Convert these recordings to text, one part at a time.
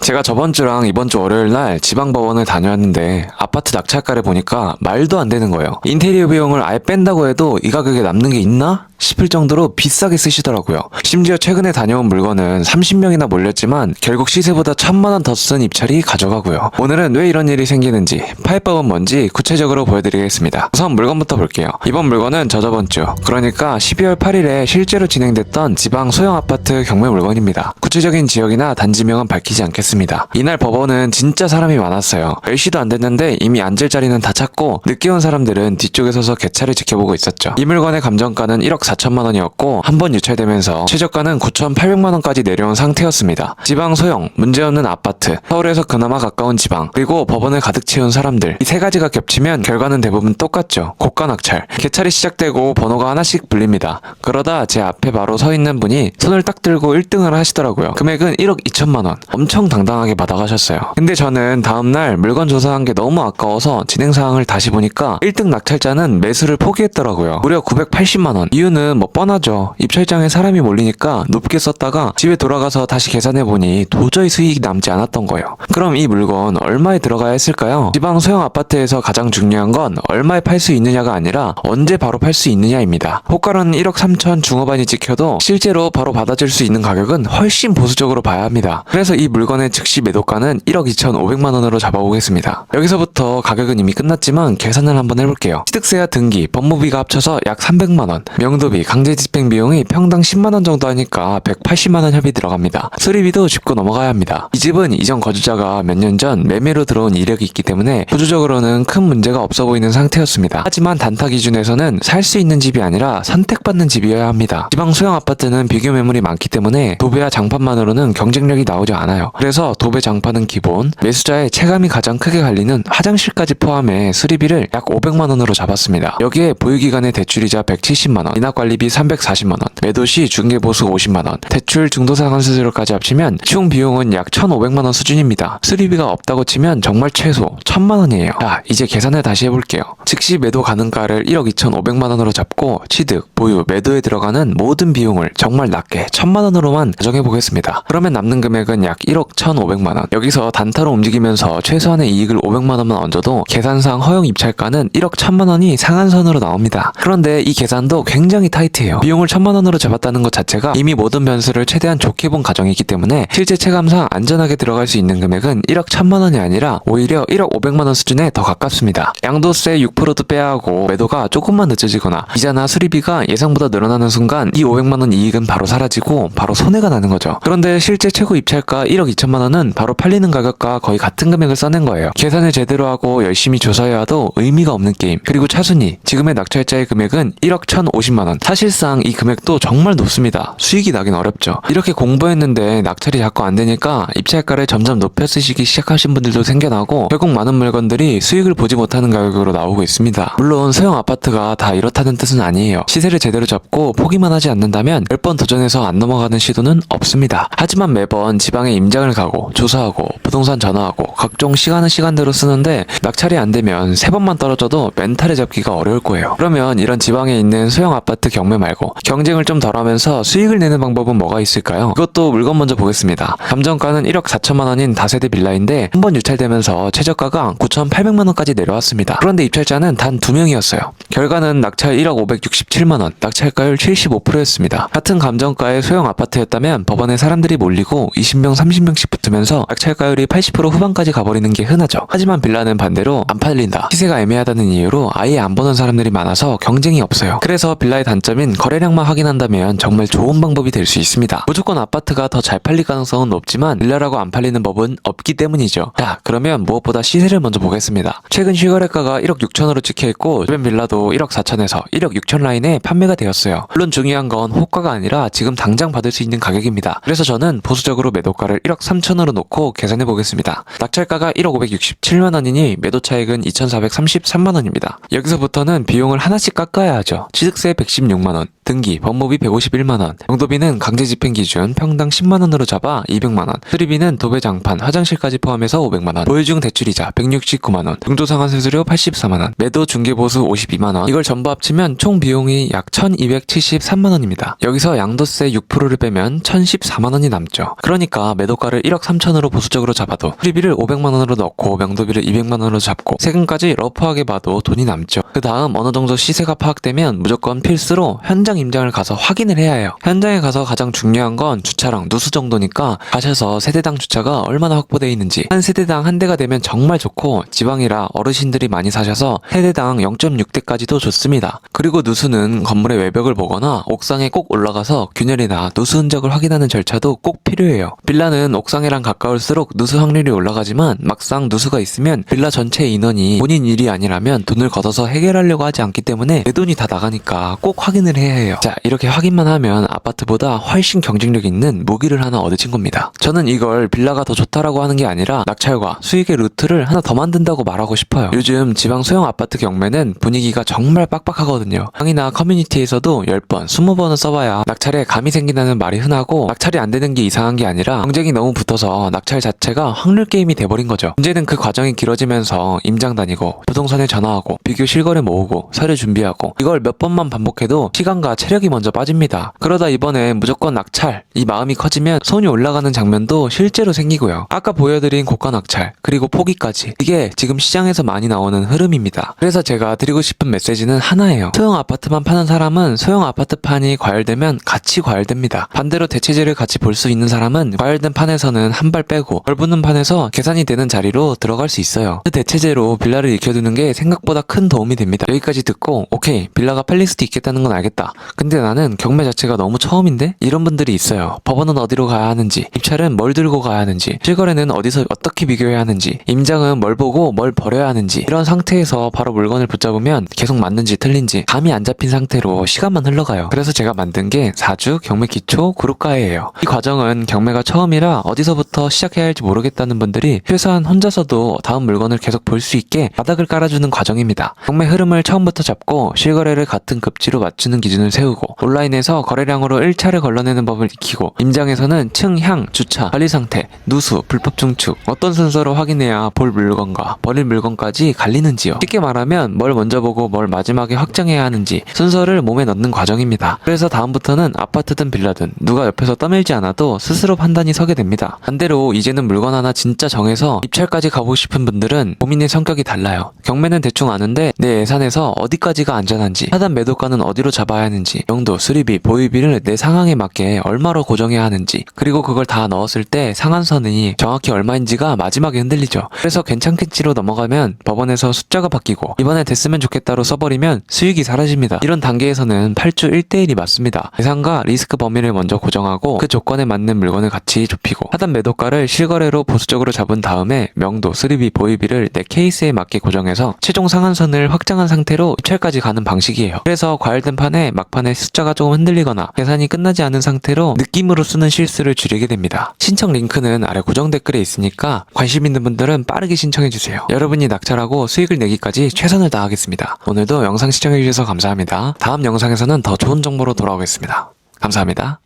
제가 저번 주랑 이번 주 월요일 날 지방법원을 다녀왔는데 아파트 낙찰가를 보니까 말도 안 되는 거예요. 인테리어 비용을 아예 뺀다고 해도 이 가격에 남는 게 있나? 싶을 정도로 비싸게 쓰시더라고요. 심지어 최근에 다녀온 물건은 30명이나 몰렸지만 결국 시세보다 1000만 원 더 쓴 입찰이 가져가고요. 오늘은 왜 이런 일이 생기는지, 파이법은 뭔지 구체적으로 보여드리겠습니다. 우선 물건부터 볼게요. 이번 물건은 저번 주, 그러니까 12월 8일에 실제로 진행됐던 지방 소형 아파트 경매 물건입니다. 구체적인 지역이나 단지명은 밝히지 않겠습니다. 이날 법원은 진짜 사람이 많았어요. 10시도 안 됐는데 이미 앉을 자리는 다 찼고 늦게 온 사람들은 뒤쪽에 서서 개차를 지켜보고 있었죠. 이 물건의 감정가는 1억 4천만 원이었고 한 번 유찰되면서 최저가는 9,800만 원까지 내려온 상태였습니다. 지방 소형, 문제없는 아파트, 서울에서 그나마 가까운 지방, 그리고 법원을 가득 채운 사람들, 이 세 가지가 겹치면 결과는 대부분 똑같죠. 고가 낙찰. 개찰이 시작되고 번호가 하나씩 불립니다. 그러다 제 앞에 바로 서 있는 분이 손을 딱 들고 1등을 하시더라고요. 금액은 1억 2천만 원. 엄청 당당하게 받아가셨어요. 근데 저는 다음날 물건 조사한 게 너무 아까워서 진행 사항을 다시 보니까 1등 낙찰자는 매수를 포기했더라고요. 무려 980만 원. 이유는 뭐 뻔하죠. 입찰장에 사람이 몰리니까 높게 썼다가 집에 돌아가서 다시 계산해보니 도저히 수익이 남지 않았던 거예요. 그럼 이 물건 얼마에 들어가야 했을까요? 지방 소형 아파트에서 가장 중요한 건 얼마에 팔 수 있느냐가 아니라 언제 바로 팔 수 있느냐입니다. 호가로는 1억 3천 중후반이 찍혀도 실제로 바로 받아줄 수 있는 가격은 훨씬 보수적으로 봐야 합니다. 그래서 이 물건의 즉시 매도가는 1억 2,500만 원으로 잡아보겠습니다. 여기서부터 가격은 이미 끝났지만 계산을 한번 해볼게요. 취득세와 등기, 법무비가 합쳐서 약 300만 원, 명도비, 강제집행 비용이 평당 10만 원 정도 하니까 180만 원 협의 들어갑니다. 수리비도 짚고 넘어가야 합니다. 이 집은 이전 거주자가 몇 년 전 매매로 들어온 이력이 있기 때문에 구조적으로는 큰 문제가 없어 보이는 상태였습니다. 하지만 단타 기준에서는 살 수 있는 집이 아니라 선택받는 집이어야 합니다. 지방 소형 아파트는 비교 매물이 많기 때문에 도배와 장판만으로는 경쟁력이 나오지 않아요. 그래서 도배 장판은 기본, 매수자의 체감이 가장 크게 갈리는 화장실까지 포함해 수리비를 약 500만 원으로 잡았습니다. 여기에 보유기간의 대출이자 170만 원, 인학관리비 340만 원, 매도시 중개보수 50만 원, 대출 중도상환 수수료까지 합치면 총 비용은 약 1,500만 원 수준입니다. 수리비가 없다고 치면 정말 최소 1,000만 원이에요. 자, 이제 계산을 다시 해볼게요. 즉시 매도 가능가를 1억 2,500만 원으로 잡고 취득, 보유, 매도에 들어가는 모든 비용을 정말 낮게 1,000만 원으로만 가정해보겠습니다. 그러면 남는 금액은 약 1억 1,500만 원. 여기서 단타로 움직이면서 최소한의 이익을 500만 원만 얹어도 계산상 허용 입찰가는 1억 1,000만 원이 상한선으로 나옵니다. 그런데 이 계산도 굉장히 타이트해요. 비용을 1,000만 원으로 잡았다는 것 자체가 이미 모든 변수를 최대한 좋게 본 가정이기 때문에 실제 체감상 안전하게 들어갈 수 있는 금액은 1억 1,000만 원이 아니라 오히려 1억 500만 원 수준에 더 가깝습니다. 양도세 6%도 빼야 하고 매도가 조금만 늦어지거나 이자나 수리비가 예상보다 늘어나는 순간 이 500만 원 이익은 바로 사라지고 바로 손해가 나는 거죠. 그런데 실제 최고 입찰가 1억 2천만 원은 바로 팔리는 가격과 거의 같은 금액을 써낸 거예요. 계산을 제대로 하고 열심히 조사해와도 의미가 없는 게임. 그리고 차순위, 지금의 낙찰자의 금액은 1억 1,050만 원. 사실상 이 금액도 정말 높습니다. 수익이 나긴 어렵죠. 이렇게 공부했는데 낙찰이 자꾸 안 되니까 입찰가를 점점 높여 쓰시기 시작하신 분들도 생겨나고 결국 많은 물건들이 수익을 보지 못하는 가격으로 나오고 있습니다. 물론 소형 아파트가 다 이렇다는 뜻은 아니에요. 시세를 제대로 잡고 포기만 하지 않는다면 10번 도전해서 안 넘어가는 시도는 없습니다. 하지만 매번 지방에 임장을 가고 조사하고 부동산 전화하고 각종 시간은 시간대로 쓰는데 낙찰이 안 되면 3번만 떨어져도 멘탈을 잡기가 어려울 거예요. 그러면 이런 지방에 있는 소형 아파트 경매 말고 경쟁을 좀 덜하면서 수익을 내는 방법은 뭐가 있을까요? 이것도 물건 먼저 보겠습니다. 감정가는 1억 4천만 원인 다세대 빌라인데 한 번 유찰되면서 최저가가 9,800만 원까지 내려왔습니다. 그런데 입찰자는 단 2명이었어요. 결과는 낙찰 1억 567만 원, 낙찰가율 75%였습니다. 같은 감정가의 소형 아파트였다면 법원에 사람들이 몰리고 20명 30명씩 붙으면서 낙찰가율이 80% 후반까지 가버리는 게 흔하죠. 하지만 빌라는 반대로 안 팔린다, 시세가 애매하다는 이유로 아예 안 보는 사람들이 많아서 경쟁이 없어요. 그래서 빌라의 단점인 거래량만 확인한다면 정말 좋은 방법이 될 수 있습니다. 무조건 아파트가 더 잘 팔릴 가능성은 높지만 빌라라고 안 팔리는 법은 없기 때문이죠. 자, 그러면 무엇보다 시세를 먼저 보겠습니다. 최근 실거래가가 1억 6천으로 찍혀있고 주변 빌라도 1억 4천에서 1억 6천 라인에 판매가 되었어요. 물론 중요한 건 호가가 아니라 지금 당장 받을 수 있는 가격입니다. 그래서 저는 보수적으로 매도가를 1억 3천으로 놓고 계산해 보겠습니다. 낙찰가가 1억 567만 원이니 매도 차익은 2,433만 원입니다. 여기서부터는 비용을 하나씩 깎아야 하죠. 취득세 116만 원, 등기, 법무비 151만원, 용도비는 강제집행 기준 평당 10만원으로 잡아 200만원, 수리비는 도배 장판, 화장실까지 포함해서 500만원, 보유중 대출이자 169만원, 중도상환수수료 84만원, 매도 중개보수 52만원, 이걸 전부 합치면 총 비용이 약 1273만원입니다. 여기서 양도세 6%를 빼면 1014만원이 남죠. 그러니까 매도가를 1억 3천으로 보수적으로 잡아도 수리비를 500만원으로 넣고 명도비를 200만원으로 잡고 세금까지 러프하게 봐도 돈이 남죠. 그 다음 어느 정도 시세가 파악되면 무조건 필수로 현장 임장을 가서 확인을 해야 해요. 현장에 가서 가장 중요한 건 주차랑 누수 정도니까 가셔서 세대당 주차가 얼마나 확보되어 있는지, 한 세대당 한 대가 되면 정말 좋고 지방이라 어르신들이 많이 사셔서 세대당 0.6대까지도 좋습니다. 그리고 누수는 건물의 외벽을 보거나 옥상에 꼭 올라가서 균열이나 누수 흔적을 확인하는 절차도 꼭 필요해요. 빌라는 옥상이랑 가까울수록 누수 확률이 올라가지만 막상 누수가 있으면 빌라 전체 인원이 본인 일이 아니라면 돈을 걷어서 해결하려고 하지 않기 때문에 내 돈이 다 나가니까 꼭 확인을 해야 해요. 자, 이렇게 확인만 하면 아파트보다 훨씬 경쟁력 있는 무기를 하나 얻으신 겁니다. 저는 이걸 빌라가 더 좋다라고 하는 게 아니라 낙찰과 수익의 루트를 하나 더 만든다고 말하고 싶어요. 요즘 지방 소형 아파트 경매는 분위기가 정말 빡빡하거든요. 강의나 커뮤니티에서도 10번, 20번은 써봐야 낙찰에 감이 생긴다는 말이 흔하고, 낙찰이 안 되는 게 이상한 게 아니라 경쟁이 너무 붙어서 낙찰 자체가 확률 게임이 돼버린 거죠. 문제는 그 과정이 길어지면서 임장 다니고 부동산에 전화하고 비교 실거래 모으고 서류 준비하고, 이걸 몇 번만 반복해도 시간과 체력이 먼저 빠집니다. 그러다 이번에 무조건 낙찰, 이 마음이 커지면 손이 올라가는 장면도 실제로 생기고요. 아까 보여드린 고가 낙찰, 그리고 포기까지, 이게 지금 시장에서 많이 나오는 흐름입니다. 그래서 제가 드리고 싶은 메시지는 하나예요. 소형 아파트만 파는 사람은 소형 아파트 판이 과열되면 같이 과열됩니다. 반대로 대체제를 같이 볼 수 있는 사람은 과열된 판에서는 한 발 빼고 덜 붙는 판에서 계산이 되는 자리로 들어갈 수 있어요. 그 대체제로 빌라를 익혀두는 게 생각보다 큰 도움이 됩니다. 여기까지 듣고 오케이, 빌라가 팔릴 수도 있겠다는 건 알겠다. 근데 나는 경매 자체가 너무 처음인데? 이런 분들이 있어요. 법원은 어디로 가야 하는지, 입찰은 뭘 들고 가야 하는지, 실거래는 어디서 어떻게 비교해야 하는지, 임장은 뭘 보고 뭘 버려야 하는지, 이런 상태에서 바로 물건을 붙잡으면 계속 맞는지 틀린지 감이 안 잡힌 상태로 시간만 흘러가요. 그래서 제가 만든 게 4주 경매 기초 그룹가예요. 이 과정은 경매가 처음이라 어디서부터 시작해야 할지 모르겠다는 분들이 최소한 혼자서도 다음 물건을 계속 볼 수 있게 바닥을 깔아주는 과정입니다. 경매 흐름을 처음부터 잡고 실거래를 같은 급지로 맞추는 기준을 세우고, 온라인에서 거래량으로 1차를 걸러내는 법을 익히고, 임장에서는 층, 향, 주차, 관리 상태, 누수, 불법 증축, 어떤 순서로 확인해야 볼 물건과 버릴 물건까지 갈리는지요. 쉽게 말하면 뭘 먼저 보고 뭘 마지막에 확정해야 하는지 순서를 몸에 넣는 과정입니다. 그래서 다음부터는 아파트든 빌라든 누가 옆에서 떠밀지 않아도 스스로 판단이 서게 됩니다. 반대로 이제는 물건 하나 진짜 정해서 입찰까지 가보고 싶은 분들은 고민의 성격이 달라요. 경매는 대충 아는데 내 예산에서 어디까지가 안전한지, 하단 매도가는 어디로 잡아야 하는지, 용도, 수리비, 보유비를 내 상황에 맞게 얼마로 고정해야 하는지, 그리고 그걸 다 넣었을 때 상한선이 정확히 얼마인지가 마지막에 흔들리죠. 그래서 괜찮겠지로 넘어가면 법원에서 숫자가 바뀌고, 이번에 됐으면 좋겠다로 써버리면 수익이 사라집니다. 이런 단계에서는 8주 1대1이 맞습니다. 예상과 리스크 범위를 먼저 고정하고 그 조건에 맞는 물건을 같이 좁히고, 하단 매도가를 실거래로 보수적으로 잡은 다음에 명도, 수리비, 보유비를 내 케이스에 맞게 고정해서 최종 상한선을 확장한 상태로 입찰까지 가는 방식이에요. 그래서 과열된 판에 막판에 숫자가 조금 흔들리거나 계산이 끝나지 않은 상태로 느낌으로 쓰는 실수를 줄이게 됩니다. 신청 링크는 아래 고정 댓글에 있으니까 관심 있는 분들은 빠르게 신청해주세요. 여러분이 낙찰하고 수익을 내기까지 최선을 다하겠습니다. 오늘도 영상 시청해주셔서 감사합니다. 다음 영상에서는 더 좋은 정보로 돌아오겠습니다. 감사합니다.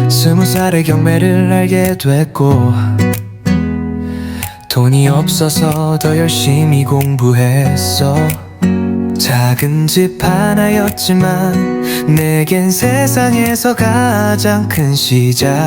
20살의 경매를 알게 됐고, 돈이 없어서 더 열심히 공부했어. 작은 집 하나였지만 내겐 세상에서 가장 큰 시작이었지.